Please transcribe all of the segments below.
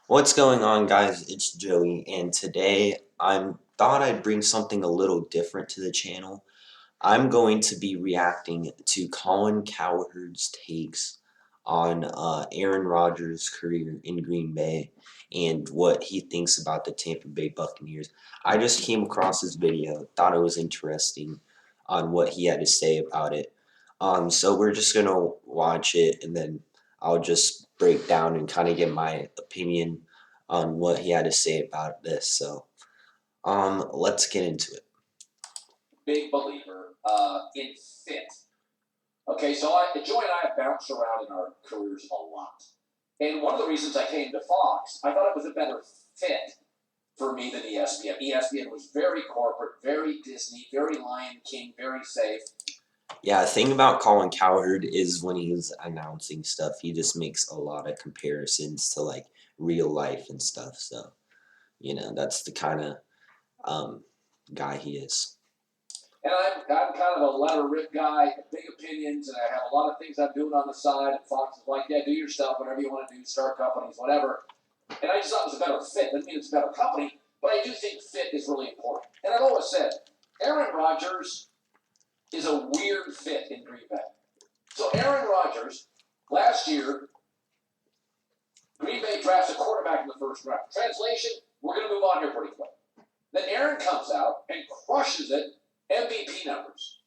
What's going on, guys? It's Joey, and today I thought I'd bring something a little different to the channel. I'm going to be reacting to Colin Cowherd's takes on Aaron Rodgers' career in Green Bay and what he thinks about the Tampa Bay Buccaneers. I just came across this video, thought it was interesting on what he had to say about it. So we're just gonna watch it, and then I'll just break down and kind of give my opinion on what he had to say about this. So let's get into it. Big believer in fit. Okay, so Joy and I have bounced around in our careers a lot. And one of the reasons I came to Fox, I thought it was a better fit for me than ESPN. ESPN was very corporate, very Disney, very Lion King, very safe. Yeah, the thing about Colin Cowherd is when he's announcing stuff, he just makes a lot of comparisons to like real life and stuff. So, that's the kind of guy he is. And I'm kind of a letter rip guy, big opinions, and I have a lot of things I'm doing on the side. And Fox is like, yeah, do your stuff, whatever you want to do, start companies, whatever. And I just thought it was a better fit. Doesn't mean it's a better company, but I do think fit is really important. And I've always said, Aaron Rodgers is a weird fit in Green Bay. So Aaron Rodgers, last year, Green Bay drafts a quarterback in the first round. Translation, we're going to move on here pretty quick. Then Aaron comes out and crushes it, MVP numbers.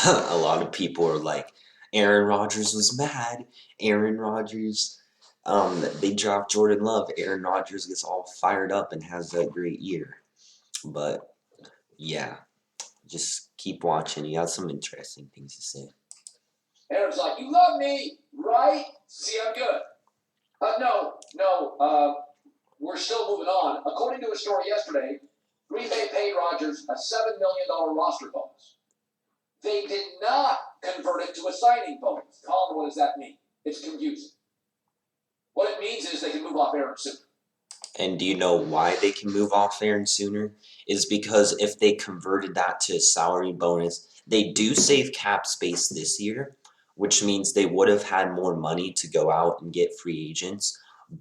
A lot of people are like, Aaron Rodgers was mad. Aaron Rodgers, they dropped Jordan Love. Aaron Rodgers gets all fired up and has a great year. But yeah, just keep watching. He has some interesting things to say. Aaron's like, you love me, right? See, I'm good. No. We're still moving on. According to a story yesterday, Green Bay paid Rodgers a $7 million roster bonus. They did not convert it to a signing bonus. Colin, what does that mean? It's confusing. What it means is they can move off Aaron sooner. And do you know why they can move off Aaron sooner? Is because if they converted that to a salary bonus, they do save cap space this year, which means they would have had more money to go out and get free agents.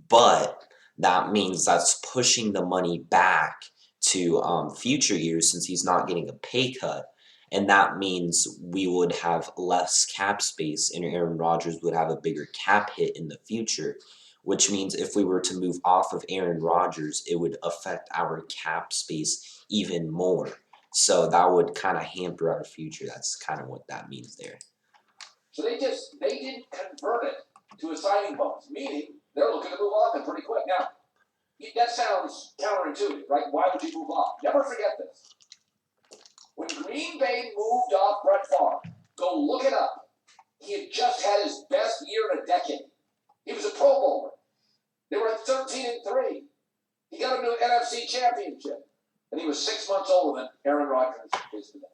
But that means that's pushing the money back to future years since he's not getting a pay cut. And that means we would have less cap space and Aaron Rodgers would have a bigger cap hit in the future, which means if we were to move off of Aaron Rodgers, it would affect our cap space even more. So that would kind of hamper our future. That's kind of what that means there. So they didn't convert it to a signing bonus, meaning they're looking to move off it pretty quick. Now, that sounds counterintuitive, right? Why would you move off? Never forget this. When Green Bay moved off Brett Favre, go look it up. He had just had his best year in a decade. He was a Pro Bowler. They were at 13-3. He got him to an NFC championship. And he was 6 months older than Aaron Rodgers is today.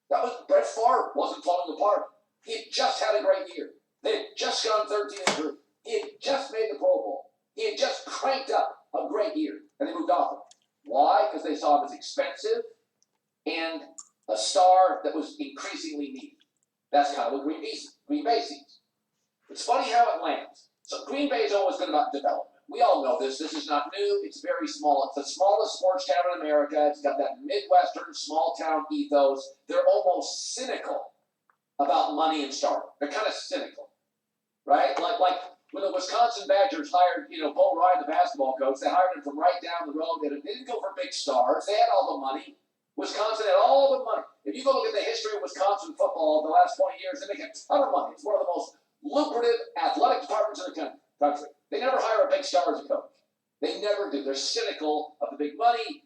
That was Brett Favre wasn't falling apart. He had just had a great year. They had just gone 13-3. He had just made the Pro Bowl. He had just cranked up a great year. And they moved off him. Why? Because they saw him as expensive and a star that was increasingly needed. That's kind of what Green Bay sees. It's funny how it lands. So Green Bay is always good about development. We all know this. This is not new. It's very small. It's the smallest sports town in America. It's got that Midwestern small town ethos. They're almost cynical about money and stardom. They're kind of cynical, right? Like when the Wisconsin Badgers hired, Bo Ryan, the basketball coach, they hired him from right down the road. They didn't go for big stars. They had all the money. Wisconsin had all the money. If you go look at the history of Wisconsin football the last 20 years, they make a ton of money. It's one of the most lucrative athletic departments in the country. They never hire a big star as a coach. They never do. They're cynical of the big money.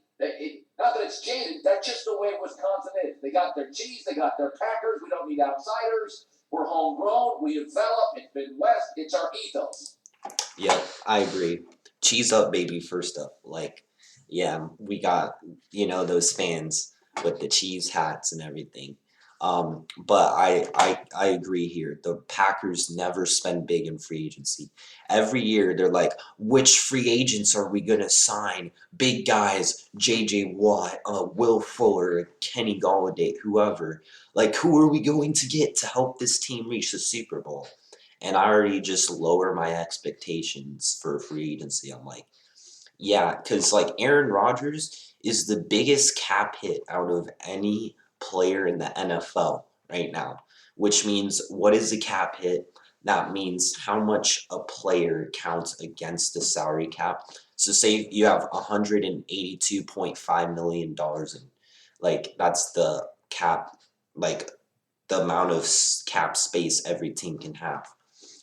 Not that it's jaded. That's just the way Wisconsin is. They got their cheese. They got their Packers. We don't need outsiders. We're homegrown. We develop. It's Midwest. It's our ethos. Yeah, I agree. Cheese up, baby, first up. Yeah, we got, those fans with the cheese hats and everything. But I agree here. The Packers never spend big in free agency. Every year they're like, which free agents are we gonna sign? Big guys, J.J. Watt, Will Fuller, Kenny Golladay, whoever. Like, who are we going to get to help this team reach the Super Bowl? and I already just lower my expectations for free agency. I'm like, yeah, because like Aaron Rodgers is the biggest cap hit out of any player in the NFL right now, which means what is a cap hit? That means how much a player counts against the salary cap. So say you have $182.5 million in, like that's the cap, like the amount of cap space every team can have.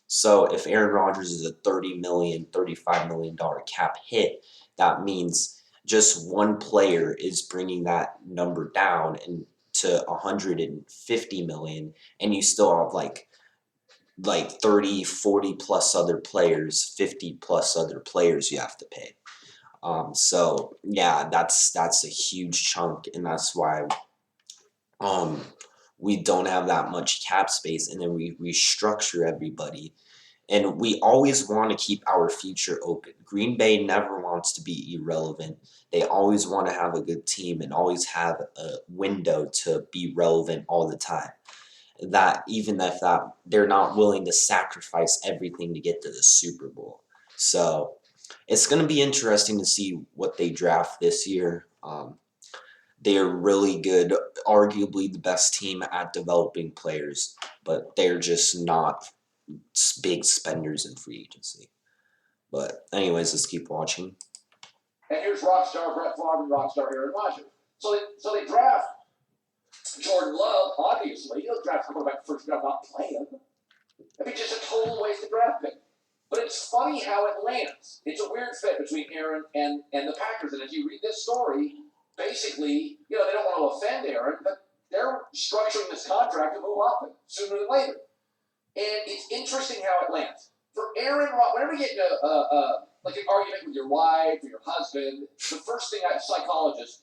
So if Aaron Rodgers is a 30 million, $35 million cap hit, that means just one player is bringing that number down and to 150 million, and you still have like 30, 40 plus other players, 50 plus other players you have to pay. So yeah, that's a huge chunk, and that's why um we don't have that much cap space, and then we restructure everybody. And we always want to keep our future open. Green Bay never wants to be irrelevant. They always want to have a good team and always have a window to be relevant all the time. That even if that they're not willing to sacrifice everything to get to the Super Bowl. So it's going to be interesting to see what they draft this year. They're really good, arguably the best team at developing players, but they're just not big spenders in free agency. But anyways, let's keep watching. And here's rock star Brett Favre and rock star Aaron Rodgers. So they draft Jordan Love, obviously. He'll draft a quarterback first round, not playing. I mean, just a total waste of draft pick. But it's funny how it lands. It's a weird fit between Aaron and the Packers. And as you read this story, basically, they don't want to offend Aaron, but they're structuring this contract to move up sooner than later. And it's interesting how it lands. For Aaron Rodgers, whenever you get into like an argument with your wife or your husband, the first thing a psychologist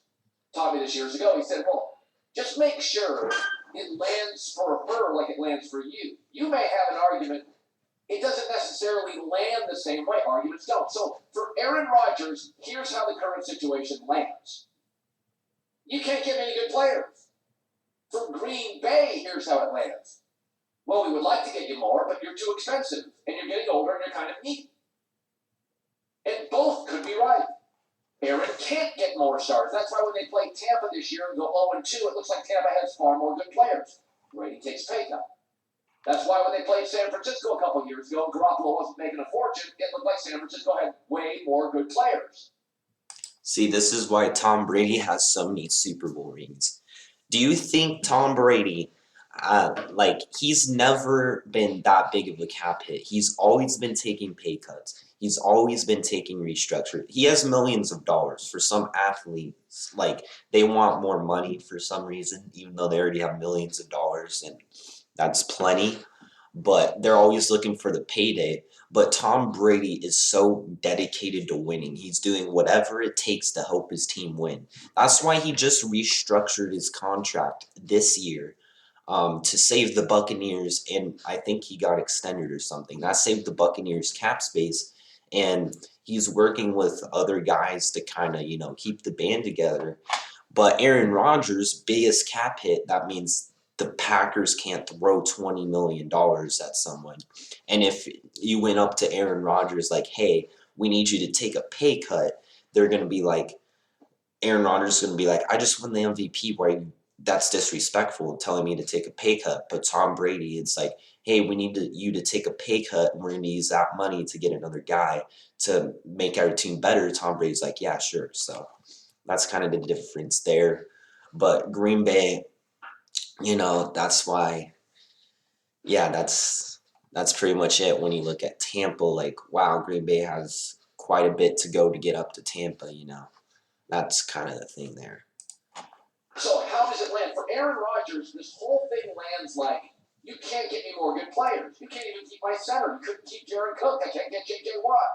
taught me this years ago, he said, well, just make sure it lands for her like it lands for you. You may have an argument. It doesn't necessarily land the same way. Arguments don't. So for Aaron Rodgers, here's how the current situation lands. You can't get any good players. For Green Bay, here's how it lands. Well, we would like to get you more, but you're too expensive, and you're getting older, and you're kind of needy. And both could be right. Aaron can't get more stars. That's why when they play Tampa this year and go 0-2, it looks like Tampa has far more good players. Brady takes a pay cut. That's why when they played San Francisco a couple years ago, Garoppolo wasn't making a fortune. It looked like San Francisco had way more good players. See, this is why Tom Brady has so many Super Bowl rings. Do you think Tom Brady, he's never been that big of a cap hit? He's always been taking pay cuts. He's always been taking restructured. He has millions of dollars. For some athletes, they want more money for some reason, even though they already have millions of dollars, and that's plenty. But they're always looking for the payday. But Tom Brady is so dedicated to winning. He's doing whatever it takes to help his team win. That's why he just restructured his contract this year to save the Buccaneers, and I think he got extended or something. That saved the Buccaneers cap space, and he's working with other guys to kind of, keep the band together. But Aaron Rodgers' biggest cap hit, that means the Packers can't throw $20 million at someone. And if you went up to Aaron Rodgers like, hey, we need you to take a pay cut, they're going to be like, Aaron Rodgers is going to be like, I just won the MVP, why that's disrespectful telling me to take a pay cut. But Tom Brady, it's like, hey, we need you to take a pay cut, and we're going to use that money to get another guy to make our team better. Tom Brady's like, yeah, sure. So that's kind of the difference there. But Green Bay, that's why, yeah, that's pretty much it. When you look at Tampa, wow, Green Bay has quite a bit to go to get up to Tampa. That's kind of the thing there. So how does it land? For Aaron Rodgers, this whole thing lands like, you can't get me more good players. You can't even keep my center. You couldn't keep Jared Cook. I can't get J.J. Watt.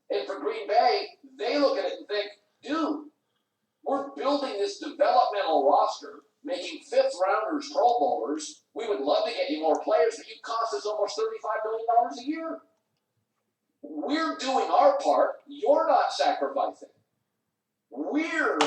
And for Green Bay, they look at it and think, dude, we're building this developmental roster, making fifth-rounders, Pro Bowlers. We would love to get you more players, but you cost us almost $35 million a year. We're doing our part. You're not sacrificing. We're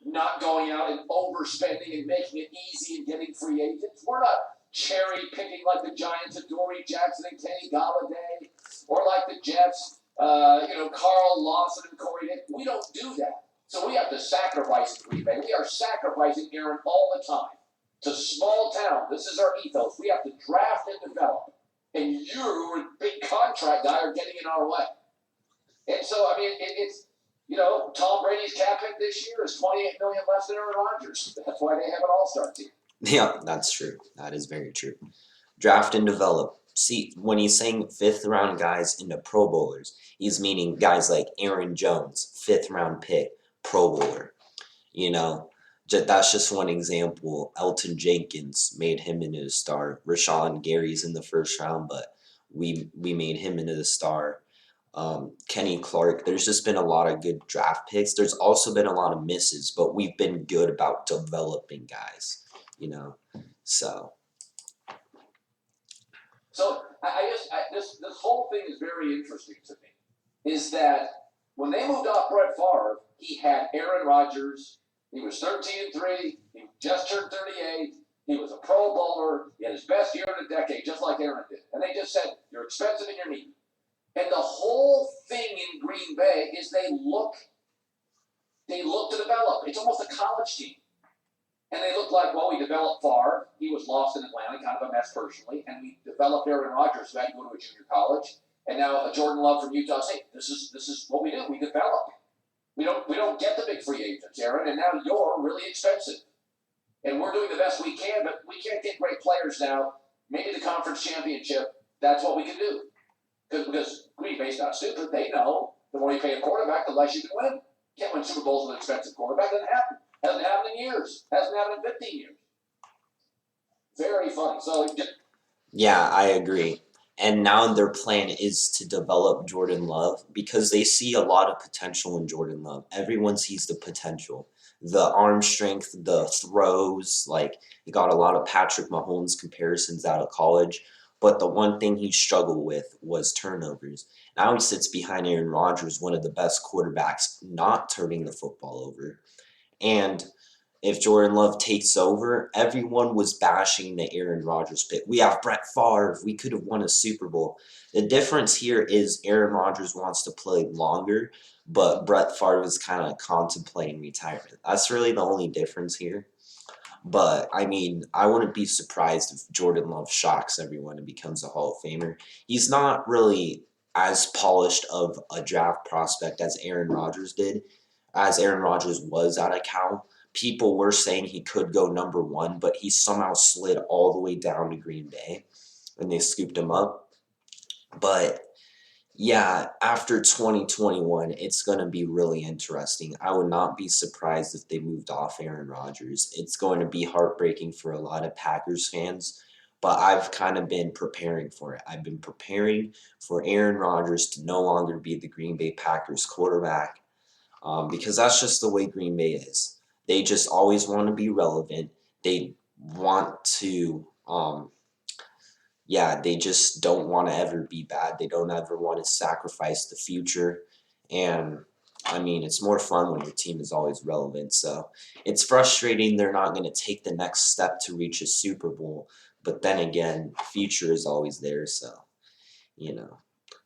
not going out and overspending and making it easy and getting free agents. We're not cherry picking like the Giants of Dory Jackson and Kenny Galladay, or like the Jets, Carl Lawson and Corey Dick. We don't do that. So we have to sacrifice in Green Bay. We are sacrificing Aaron all the time. It's a small town. This is our ethos. We have to draft and develop. And you, a big contract guy, are getting in our way. And so, I mean, it's Tom Brady's cap hit this year is $28 million less than Aaron Rodgers. That's why they have an all-star team. Yeah, that's true. That is very true. Draft and develop. See, when he's saying fifth-round guys into Pro Bowlers, he's meaning guys like Aaron Jones, fifth-round pick, Pro Bowler. That's just one example. Elton Jenkins made him into a star. Rashawn Gary's in the first round, but we made him into the star. Kenny Clark. There's just been a lot of good draft picks. There's also been a lot of misses, but we've been good about developing guys. So. So this whole thing is very interesting to me. Is that when they moved off Brett Favre, he had Aaron Rodgers. He was 13-3. He just turned 38. He was a Pro Bowler. He had his best year in a decade, just like Aaron did. And they just said, "You're expensive and you're needy." And the whole thing in Green Bay is they look to develop. It's almost a college team. And they look like, well, we developed Favre. He was lost in Atlanta, kind of a mess personally. And we developed Aaron Rodgers, who had to go to a junior college. And now Jordan Love from Utah State. This is what we do. We develop. We don't get the big free agents, Aaron. And now you're really expensive. And we're doing the best we can, but we can't get great players now. Maybe the conference championship, that's what we can do. Because Green Bay's not stupid. They know the more you pay a quarterback, the less you can win. Can't win Super Bowls with an expensive quarterback. Doesn't happen. Hasn't happened in years. Hasn't happened in 15 years. Very funny. So Yeah, I agree. And now their plan is to develop Jordan Love because they see a lot of potential in Jordan Love. Everyone sees the potential. The arm strength, the throws, he got a lot of Patrick Mahomes comparisons out of college. But the one thing he struggled with was turnovers. Now he sits behind Aaron Rodgers, one of the best quarterbacks, not turning the football over. And if Jordan Love takes over, everyone was bashing the Aaron Rodgers pick. We have Brett Favre. We could have won a Super Bowl. The difference here is Aaron Rodgers wants to play longer, but Brett Favre is kind of contemplating retirement. That's really the only difference here. But, I mean, I wouldn't be surprised if Jordan Love shocks everyone and becomes a Hall of Famer. He's not really as polished of a draft prospect as Aaron Rodgers did, as Aaron Rodgers was out of Cal. People were saying he could go number one, but he somehow slid all the way down to Green Bay, and they scooped him up. But yeah, after 2021, it's going to be really interesting. I would not be surprised if they moved off Aaron Rodgers. It's going to be heartbreaking for a lot of Packers fans, but I've kind of been preparing for it. I've been preparing for Aaron Rodgers to no longer be the Green Bay Packers quarterback because that's just the way Green Bay is. They just always want to be relevant. They want to they just don't want to ever be bad. They don't ever want to sacrifice the future. And, I mean, it's more fun when your team is always relevant. So it's frustrating they're not going to take the next step to reach a Super Bowl. But then again, the future is always there. So,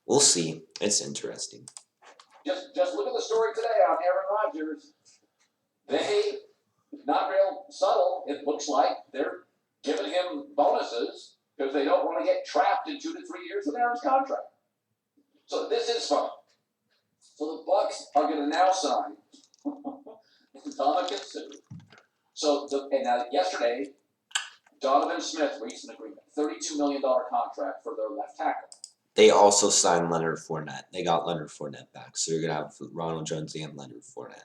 we'll see. It's interesting. Just look at the story today on Aaron Rodgers. They, not real subtle, it looks like they're giving him bonuses because they don't want to get trapped in 2 to 3 years with Aaron's contract. So this is fun. So the Bucks are going to now sign Dominican Sue. And yesterday, Donovan Smith reached an agreement, $32 million contract for their left tackle. They also signed Leonard Fournette. They got Leonard Fournette back, so you're gonna have Ronald Jones and Leonard Fournette.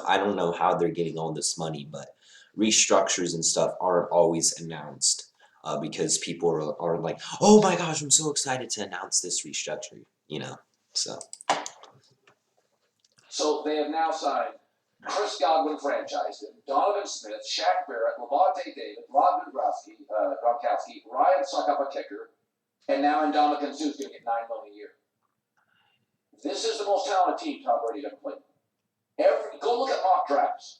I don't know how they're getting all this money, but restructures and stuff aren't always announced because people are like, "Oh my gosh, I'm so excited to announce this restructure," So. So they have now signed Chris Godwin, franchised him, Donovan Smith, Shaq Barrett, Levante David, Rob Gronkowski, Ryan Suckup, a kicker. And now Ndamukong Suh's going to get $9 million a year. This is the most talented team Tom Brady's ever played. Go look at mock drafts.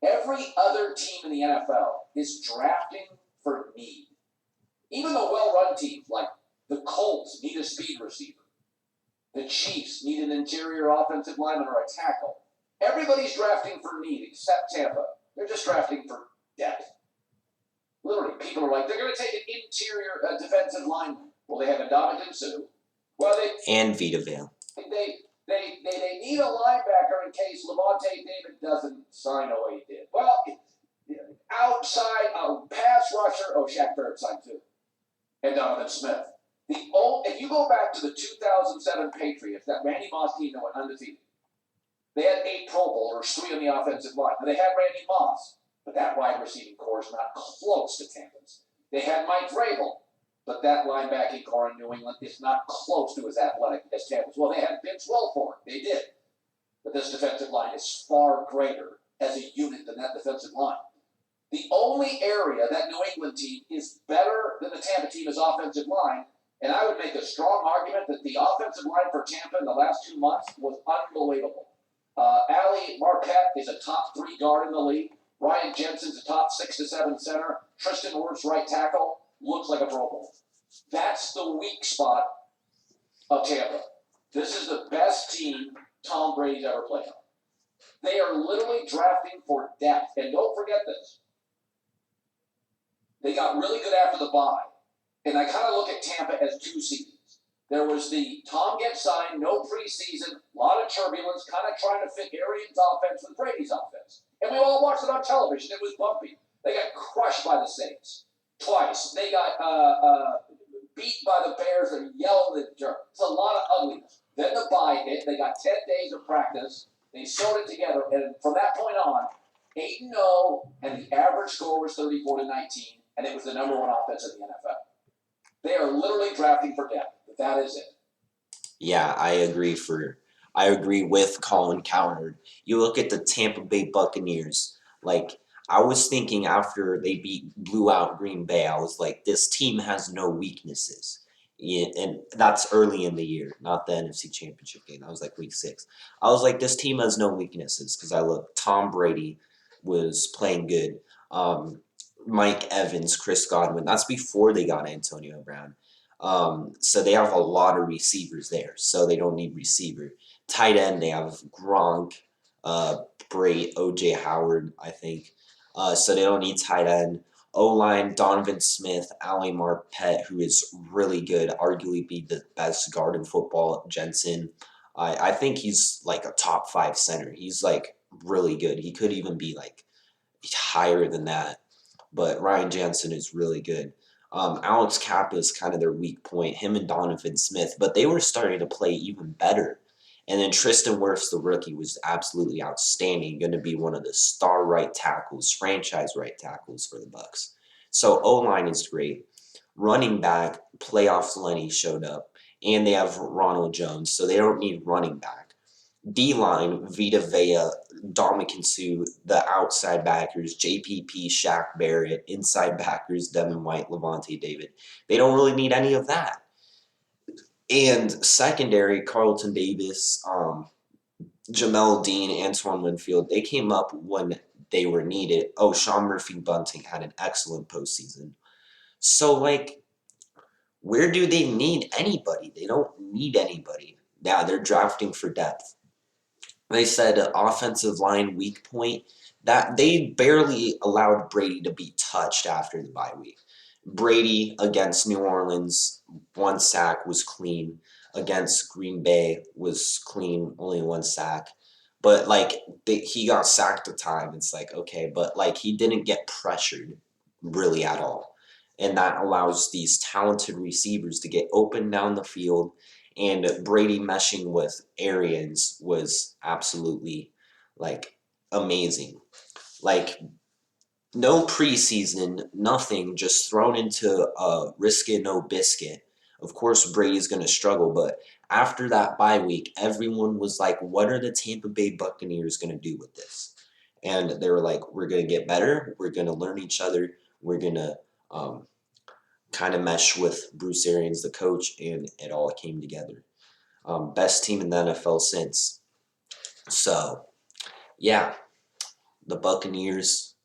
Every other team in the NFL is drafting for need. Even the well-run teams like the Colts need a speed receiver. The Chiefs need an interior offensive lineman or a tackle. Everybody's drafting for need except Tampa. They're just drafting for depth. Literally, people are like, they're going to take an interior defensive lineman. Well, they have Ndamukong Suh. Well, and Vita Vea. They need a linebacker in case Levante David doesn't sign away he did. Well, outside pass rusher, Shaq Barrett signed too, and Donovan Smith. If you go back to the 2007 Patriots, that Randy Moss team that went undefeated, they had 8 Pro Bowlers, 3 on the offensive line. Now, they had Randy Moss, but that wide receiving core is not close to Tampa's. They had Mike Vrabel, but that linebacking core in New England is not close to as athletic as Tampa's. Well, they had Vince Wilfork. They did. But this defensive line is far greater as a unit than that defensive line. The only area that New England team is better than the Tampa team is offensive line, and I would make a strong argument that the offensive line for Tampa in the last 2 months was unbelievable. Ali Marquette is a top 3 guard in the league. Ryan Jensen's a top 6 to 7 center. Tristan Wirfs, right tackle, looks like a Pro Bowl. That's the weak spot of Tampa. This is the best team Tom Brady's ever played on. They are literally drafting for depth. And don't forget this. They got really good after the bye. And I kind of look at Tampa as 2 seasons. There was the Tom gets signed, no preseason, a lot of turbulence, kind of trying to fit Arians' offense with Brady's offense. And we all watched it on television. It was bumpy. They got crushed by the Saints twice. They got beat by the Bears and yelled at the dirt. It's a lot of ugliness. Then the bye hit. They got 10 days of practice. They sewed it together. And from that point on, 8-0, and the average score was 34-19, and it was the number 1 offense in the NFL. They are literally drafting for depth. But that is it. Yeah, I agree with Colin Cowherd. You look at the Tampa Bay Buccaneers, like I was thinking after they blew out Green Bay, I was like, this team has no weaknesses. Yeah, and that's early in the year, not the NFC Championship game. That was like week 6. I was like, this team has no weaknesses because I look, Tom Brady was playing good. Mike Evans, Chris Godwin. That's before they got Antonio Brown. So they have a lot of receivers there, so they don't need receiver. Tight end, they have Gronk, Bray, O.J. Howard, I think. So they don't need tight end. O-line, Donovan Smith, Ali Marquette, who is really good, arguably be the best guard in football. Jensen, I think he's like a top 5 center. He's like really good. He could even be like higher than that. But Ryan Jensen is really good. Alex Kappa is kind of their weak point, him and Donovan Smith, but they were starting to play even better. And then Tristan Wirfs, the rookie, was absolutely outstanding, going to be one of the star right tackles, franchise right tackles for the Bucs. So O-line is great. Running back, playoffs Lenny showed up, and they have Ronald Jones, so they don't need running back. D-line, Vita Vea, Ndamukong Suh, the outside backers, JPP, Shaq Barrett, inside backers, Devin White, Levante David. They don't really need any of that. And secondary, Carlton Davis, Jamel Dean, Antoine Winfield, they came up when they were needed. Oh, Sean Murphy-Bunting had an excellent postseason. So, like, where do they need anybody? They don't need anybody. Yeah, they're drafting for depth. They said offensive line weak point, that they barely allowed Brady to be touched after the bye week. Brady against New Orleans, 1 sack was clean. Against Green Bay was clean, only 1 sack. But like he got sacked a time. It's like, okay, but like he didn't get pressured really at all. And that allows these talented receivers to get open down the field. And Brady meshing with Arians was absolutely like amazing. Like no preseason, nothing, just thrown into a risk it, no biscuit. Of course, Brady's going to struggle, but after that bye week, everyone was like, what are the Tampa Bay Buccaneers going to do with this? And they were like, we're going to get better. We're going to learn each other. We're going to kind of mesh with Bruce Arians, the coach, and it all came together. Best team in the NFL since. So, yeah, the Buccaneers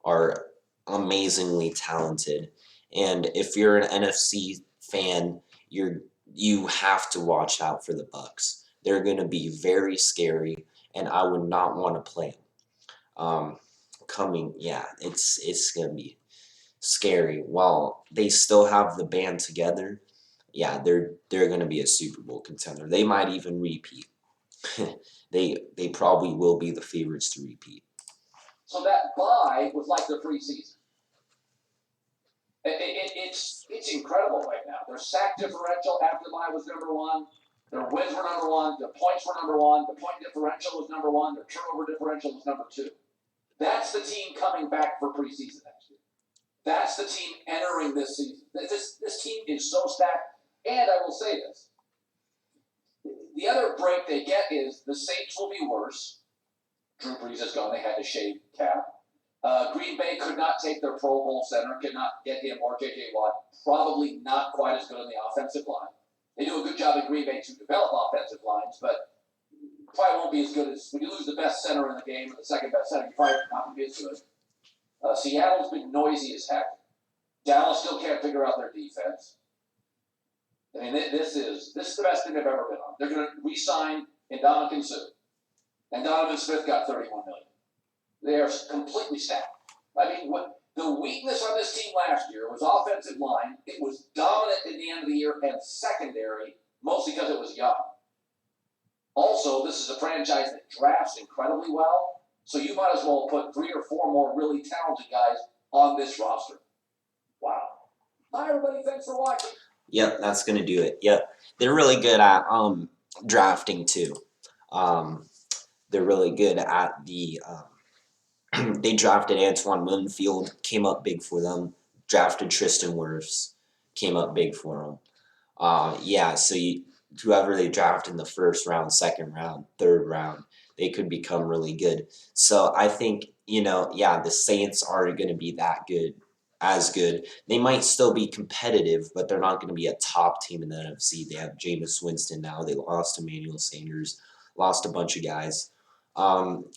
are amazingly talented. And if you're an NFC fan, you have to watch out for the Bucks. They're going to be very scary, and I would not want to play them. Yeah, it's going to be scary. While they still have the band together, yeah, they're going to be a Super Bowl contender. They might even repeat. They probably will be the favorites to repeat. So that bye was like the preseason. It's incredible right now. Their sack differential after the bye was number one. Their wins were number one. Their points were number one. The point differential was number one. Their turnover differential was number two. That's the team coming back for preseason next year. That's the team entering this season. This team is so stacked. And I will say this. The other break they get is the Saints will be worse. Drew Brees is gone. They had to shave Cap. Green Bay could not take their Pro Bowl center, could not get him or J.J. Watt. Probably not quite as good on the offensive line. They do a good job in Green Bay to develop offensive lines, but probably won't be as good as when you lose the best center in the game and the second best center. You probably not going to be as good. Seattle's been noisy as heck. Dallas still can't figure out their defense. I mean, this is the best thing they've ever been on. They're going to re-sign Ndamukong Suh, and Donovan Smith got $31 million. They are completely stacked. I mean, what the weakness on this team last year was offensive line. It was dominant in the end of the year, and secondary, mostly because it was young. Also, this is a franchise that drafts incredibly well, so you might as well put 3 or 4 more really talented guys on this roster. Wow. Hi, everybody. Thanks for watching. Yep, that's going to do it. Yep. They're really good at drafting, too. They're really good at the they drafted Antoine Winfield, came up big for them. Drafted Tristan Wirfs, came up big for them. Yeah, so whoever they draft in the first round, second round, third round, they could become really good. So I think, the Saints are going to be that good, as good. They might still be competitive, but they're not going to be a top team in the NFC. They have Jameis Winston now. They lost Emmanuel Sanders, lost a bunch of guys.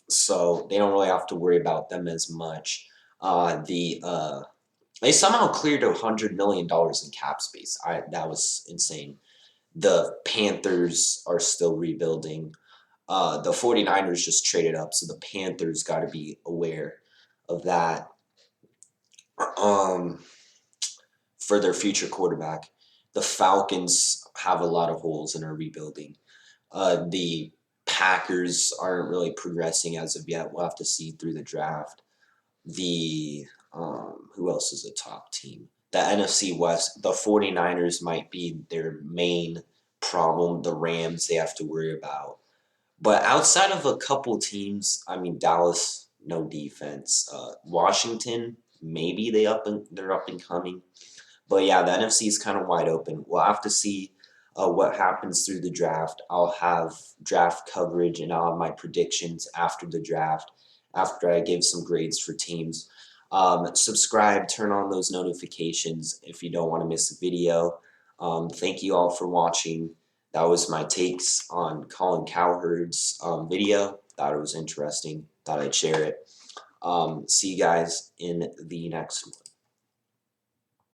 So they don't really have to worry about them as much. They somehow cleared $100 million in cap space. That was insane. The Panthers are still rebuilding. The 49ers just traded up, so the Panthers got to be aware of that. For their future quarterback. The Falcons have a lot of holes and are rebuilding. The Packers aren't really progressing as of yet. We'll have to see through the draft. Who else is a top team? The NFC West, the 49ers might be their main problem. The Rams they have to worry about. But outside of a couple teams, I mean Dallas, no defense. Washington, maybe they're up and coming. But yeah, the NFC is kind of wide open. We'll have to see what happens through the draft. I'll have draft coverage and I'll have my predictions after the draft, after I give some grades for teams. Subscribe, turn on those notifications if you don't want to miss a video. Thank you all for watching. That was my takes on Colin Cowherd's video. Thought it was interesting. Thought I'd share it. See you guys in the next one.